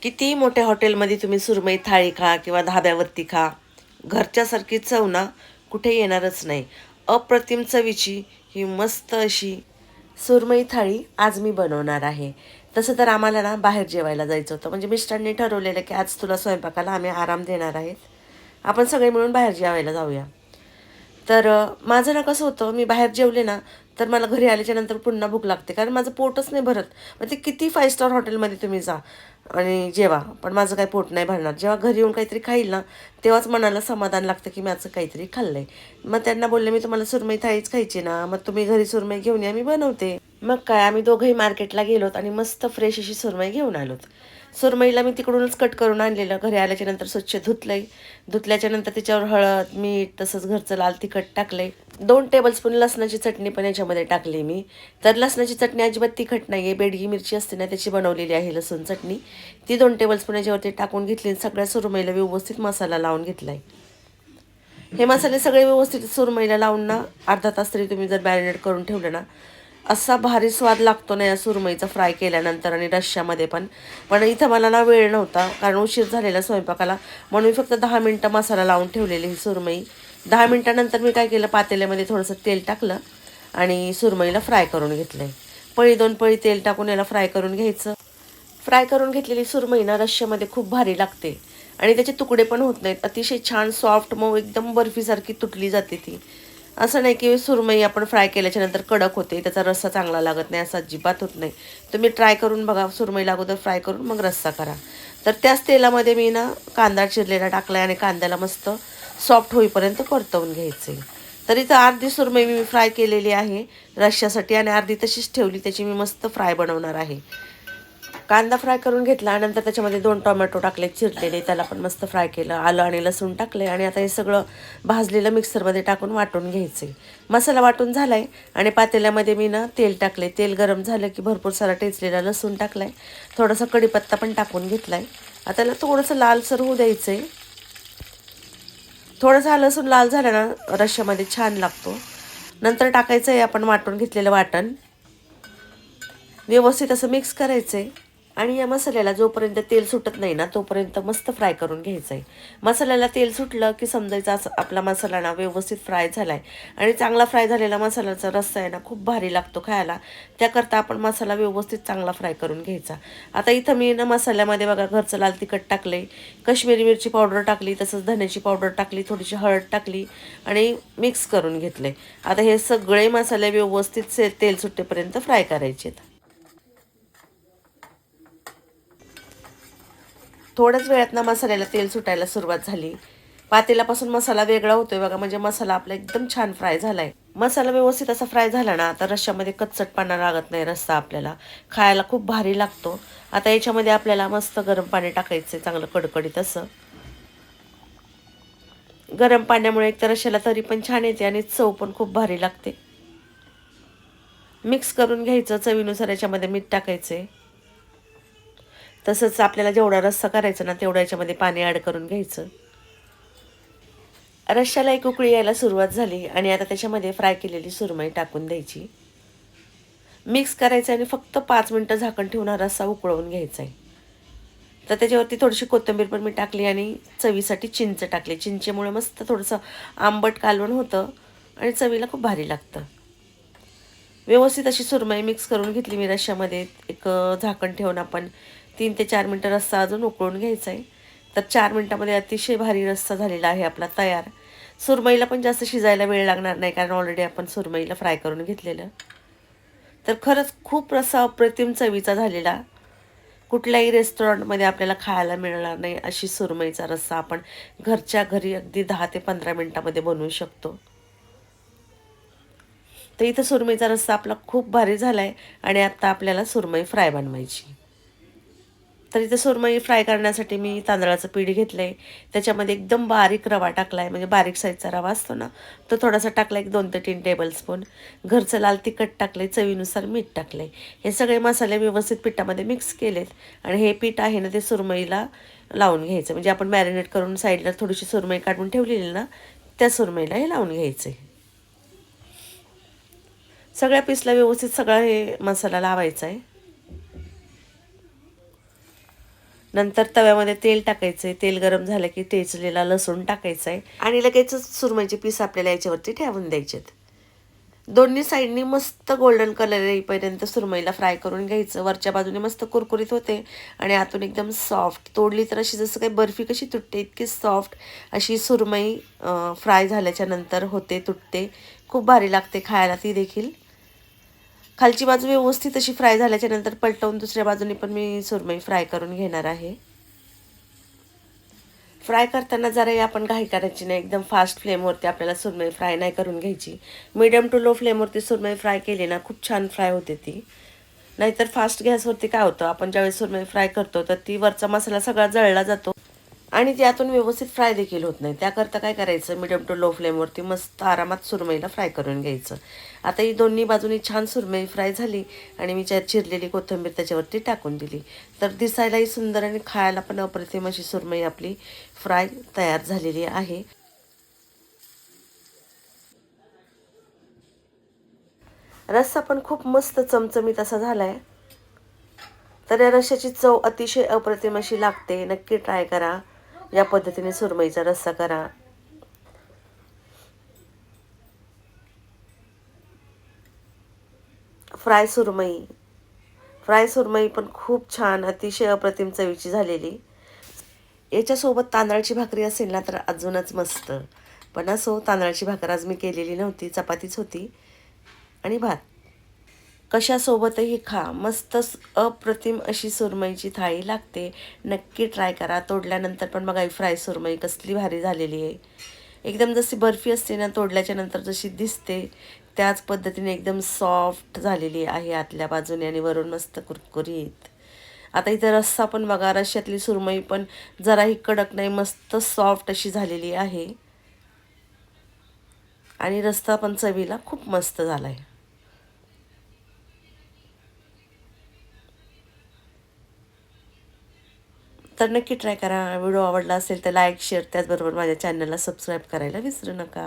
कितीही मोठ्या हॉटेलमध्ये तुम्ही सुरमई थाळी खा किंवा धाब्यावरती खा, घरच्यासारखी चव ना कुठे येणारच नाही. अप्रतिम चवीची ही मस्त अशी सुरमई थाळी आज मी बनवणार आहे. तसं तर आम्हाला ना बाहेर जेवायला जायचं होतं. म्हणजे मिस्टरांनी ठरवलेलं की आज तुला स्वयंपाकाला आम्ही आराम देणार आहेत. आपण सगळे मिळून बाहेर जेवायला जाऊया. तर माझं ना कसं होतं, मी बाहेर जेवले ना तर मला घरी आल्याच्या नंतर पुन्हा भूक लागते, कारण माझं पोटच नाही भरत. मग ते किती 5 स्टार हॉटेलमध्ये तुम्ही जा आणि जेवा, पण माझं काही पोट नाही भरणार. जेव्हा घरी येऊन काहीतरी खाईल ना तेव्हाच मनाला समाधान लागतं की माझं काहीतरी खाल्लंय. मग त्यांना बोलले, मी तुम्हाला सुरमई थाळीच खायची ना, मग तुम्ही घरी सुरमई घेऊन या, मी बनवते. मग काय, आम्ही दोघंही मार्केटला गेलोत आणि मस्त फ्रेश अशी सुरमई घेऊन आलोत. सुरमईला मी तिकडूनच कट करून आणलेलं, घरी आल्याच्या नंतर स्वच्छ धुतलंय. धुतल्याच्या नंतर त्याच्यावर हळद, मीठ, तसंच घरचं लाल तिखट टाकलंय. 2 टेबलस्पून लसणाची चटणी पण याच्यामध्ये टाकली मी. तर लसणाची चटणी अजिबात तिखट नाही आहे, बेडगी मिरची असते ना त्याची बनवलेली आहे लसूण चटणी. ती 2 टेबलस्पून याच्यावरती टाकून घेतली. सगळ्या सुरमईला व्यवस्थित मसाला लावून घेतलाय. हे मसाले सगळे व्यवस्थित सुरमईला लावून ना अर्धा तास तरी तुम्ही जर मॅरिनेट करून ठेवलं ना, असा भारी स्वाद लागतो ना या सुरमईचा फ्राय केल्यानंतर आणि रश्श्यामध्ये पण. पण इथं मला ना वेळ नव्हता, कारण उशीर झालेला स्वयंपाकाला, म्हणून मी फक्त 10 मिनटं मसाला लावून ठेवलेली ही सुरमई. 10 मिनटानंतर मी काय केलं, पातेल्यामध्ये थोडंसं तेल टाकलं आणि सुरमईला फ्राय करून घेतलंय. पळी 2 पळी तेल टाकून याला फ्राय करून घ्यायचं. फ्राय करून घेतलेली सुरमई ना रश्श्यामध्ये खूप भारी लागते आणि त्याचे तुकडे पण होत नाहीत. अतिशय छान सॉफ्ट, मऊ, एकदम बर्फीसारखी तुटली जाते ती. असं नाही की सुरमई आपण फ्राय केल्याच्या नंतर कडक होते, त्याचा रस्सा चांगला लागत नाही, असं अजिबात होत नाही. तुम्ही ट्राय करून बघा, सुरमईला अगोदर फ्राय करून मग रस्सा करा. तर त्याच तेलामध्ये मी ना कांदा चिरलेला टाकला आणि कांद्याला मस्त सॉफ्ट होईपर्यंत परतवून घ्यायचे. तर इथं अर्धी सुरमई मी फ्राय केलेली आहे रश्श्यासाठी आणि अर्धी तशीच ठेवली, त्याची मी मस्त फ्राय बनवणार आहे. कांदा फ्राय करून घेतला, नंतर त्याच्यामध्ये 2 टोमॅटो टाकले चिरलेले, त्याला पण मस्त फ्राय केलं. आलं आणि लसूण टाकले आणि आता हे सगळं भाजलेलं मिक्सरमध्ये टाकून वाटून घ्यायचे. मसाला वाटून झालाय आणि पातेल्यामध्ये मी ना तेल टाकले. तेल गरम झालं की भरपूर सारा टेचलेला लसूण टाकलाय, थोडासा कढीपत्ता पण टाकून घेतलाय. आता त्याला थोडंसं लालसर होऊ द्यायचंय. थोडंसं हा लसूण लाल झाला ना रश्श्यामध्ये छान लागतो. नंतर टाकायचं आहे आपण वाटून घेतलेलं वाटण, व्यवस्थित असं मिक्स करायचंय. आणि या मसाल्याला जोपर्यंत तेल सुटत नाही ना तोपर्यंत मस्त फ्राय करून घ्यायचं आहे. मसाल्याला तेल सुटलं की समजायचं असं आपला मसाला ना व्यवस्थित फ्राय झाला आहे. आणि चांगला फ्राय झालेला मसाल्याचा रस्सा आहे ना खूप भारी लागतो खायला. त्याकरता आपण मसाला व्यवस्थित चांगला फ्राय करून घ्यायचा. आता इथं मी ना मसाल्यामध्ये बघा घरचं लाल तिखट टाकले, काश्मीरी मिरची पावडर टाकली, तसंच धण्याची पावडर टाकली, थोडीशी हळद टाकली आणि मिक्स करून घेतले. आता हे सगळे मसाले व्यवस्थित तेल सुटेपर्यंत फ्राय करायचे. थोड्याच वेळात ना मसाल्याला तेल सुटायला सुरुवात झाली. पातेल्यापासून मसाला वेगळा होतोय बघा, म्हणजे मसाला आपला एकदम छान फ्राय झालाय. मसाला व्यवस्थित असा फ्राय झाला ना आता रश्श्यामध्ये कच्चटपणा लागत नाही, रस्सा आपल्याला खायला खूप भारी लागतो. आता याच्यामध्ये आपल्याला मस्त गरम पाणी टाकायचं, चांगलं कडकडीत असं. गरम पाण्यामुळे एक तर रश्श्याला तरी पण छान येते आणि चव पण खूप भारी लागते. मिक्स करून घ्यायचं, चवीनुसार याच्यामध्ये मीठ टाकायचे. तसंच आपल्याला जेवढा रस्सा करायचा ना तेवढं याच्यामध्ये पाणी ॲड करून घ्यायचं. रश्श्याला एक उकळी यायला सुरुवात झाली आणि आता त्याच्यामध्ये फ्राय केलेली सुरमई टाकून द्यायची. मिक्स करायचं आणि फक्त 5 मिनटं झाकण ठेवून हा रस्सा उकळवून घ्यायचा आहे. तर त्याच्यावरती थोडीशी कोथिंबीर पण मी टाकली आणि चवीसाठी चिंच टाकली. चिंचेमुळे मस्त थोडंसं आंबट कालवण होतं आणि चवीला खूप भारी लागतं. व्यवस्थित अशी सुरमई मिक्स करून घेतली मी रश्श्यामध्ये. एक झाकण ठेवून आपण 3 ते 4 मिनटं रस्सा अजून उकळून घ्यायचा आहे. तर 4 मिनटामध्ये अतिशय भारी रस्सा झालेला आहे आपला तयार. सुरमईला पण जास्त शिजायला वेळ लागणार नाही, कारण ऑलरेडी आपण सुरमईला फ्राय करून घेतलेलं. तर खरंच खूप रस्सा अप्रतिम चवीचा झालेला. कुठल्याही रेस्टॉरंटमध्ये आपल्याला खायला मिळणार नाही अशी सुरमईचा रस्सा आपण घरच्या घरी अगदी 10 ते 15 मिनटामध्ये बनवू शकतो. तर इथं सुरमईचा रस्सा आपला खूप भारी झाला आहे आणि आत्ता आपल्याला सुरमई फ्राय बनवायची. तर इथं सुरमई फ्राय करण्यासाठी मी तांदळाचं पीठ घेतलं आहे. त्याच्यामध्ये एकदम बारीक रवा टाकला आहे, म्हणजे बारीक साईजचा रवा असतो ना तो थोडासा टाकला, एक 2 ते 3 टेबलस्पून. घरचं लाल तिखट टाकलं आहे, चवीनुसार मीठ टाकलं आहे. हे सगळे मसाले व्यवस्थित पिठामध्ये मिक्स केलेत आणि हे पीठ आहे ना ते सुरमईला लावून घ्यायचं. म्हणजे आपण मॅरिनेट करून साईडला थोडीशी सुरमई काढून ठेवलेली ना त्या सुरमईला हे लावून घ्यायचं आहे. सगळ्या पीसला व्यवस्थित सगळा हे मसाला लावायचा आहे. नंतर तव्यामध्ये तेल टाकायचं आहे. तेल गरम झालं की ठेचलेला लसूण टाकायचा आहे आणि लगेचच सुरमईचे पीस आपल्याला याच्यावरती ठेवून द्यायचेत. दोन्ही साईडनी मस्त गोल्डन कलर येईपर्यंत सुरमईला फ्राय करून घ्यायचं. वरच्या बाजूने मस्त कुरकुरीत होते आणि आतून एकदम सॉफ्ट. तोडली तर अशी जसं काही बर्फी कशी तुटते इतकी सॉफ्ट अशी सुरमई फ्राय झाल्याच्या नंतर होते, तुटते. खूप भारी लागते खायला ती देखील. खालची बाजू व्यवस्थित अशी फ्राय झाल्याच्या नंतर पलटवून दुसऱ्या बाजूने पण मी सुरमई फ्राय करून घेणार आहे. फ्राय करताना जराही आपण घाई करायची नाही. एकदम फास्ट फ्लेमवरती आपल्याला सुरमई फ्राय नाही करून घ्यायची. मीडियम टू लो फ्लेमवरती सुरमई फ्राय केली ना खूप छान फ्राय होते ती. नाहीतर फास्ट गॅसवरती काय होतं, आपण ज्यावेळेस सुरमई फ्राय करतो तर ती वरचा मसाला सगळा जळला जातो आणि त्यातून व्यवस्थित फ्राय देखील होत नाही. त्याकरता काय करायचं, मीडियम टू लो फ्लेमवरती मस्त आरामात सुरमईला फ्राय करून घ्यायचं. आता ही दोन्ही बाजूनी छान सुरमई फ्राय झाली आणि मी चिरलेली कोथिंबीर त्याच्यावरती टाकून दिली. तर दिसायलाही सुंदर आणि खायला पण अप्रतिम अशी सुरमई आपली फ्राय तयार झालेली आहे. रस्सा पण खूप मस्त चमचमीत असा झालाय. तर या रश्श्याची चव अतिशय अप्रतिम अशी लागते. नक्की ट्राय करा. या पद्धतीने सुरमईचा रस्सा करा. फ्राय सुरमई फ्राय सुरमई पण खूप छान अतिशय अप्रतिम चवीची झालेली. याच्यासोबत तांदळाची भाकरी असेल ना तर अजूनच मस्त. पण असो, तांदळाची भाकर आज मी केलेली नव्हती, चपातीच होती आणि भात. कशासोबतही खा, मस्तच अप्रतिम अशी सुरमईची थाळी लागते. नक्की ट्राय करा. तोडल्यानंतर पण बघा ही फ्राय सुरमई कसली भारी झालेली आहे. एकदम जशी बर्फी असते ना तोडल्याच्या नंतर जशी दिसते त्याच पद्धतीने एकदम सॉफ्ट झालेली आहे आतल्या बाजूने आणि वरून मस्त कुरकुरीत. आता इथं रस्सा पण बघा, रश्श्यातली सुरमई पण जराही कडक नाही, मस्त सॉफ्ट अशी झालेली आहे आणि रस्सा पण चवीला खूप मस्त झाला आहे. तर नक्की ट्राय करा. व्हिडिओ आवडला असेल तर लाईक, शेअर, त्याचबरोबर माझ्या चॅनलला सबस्क्राईब करायला विसरू नका.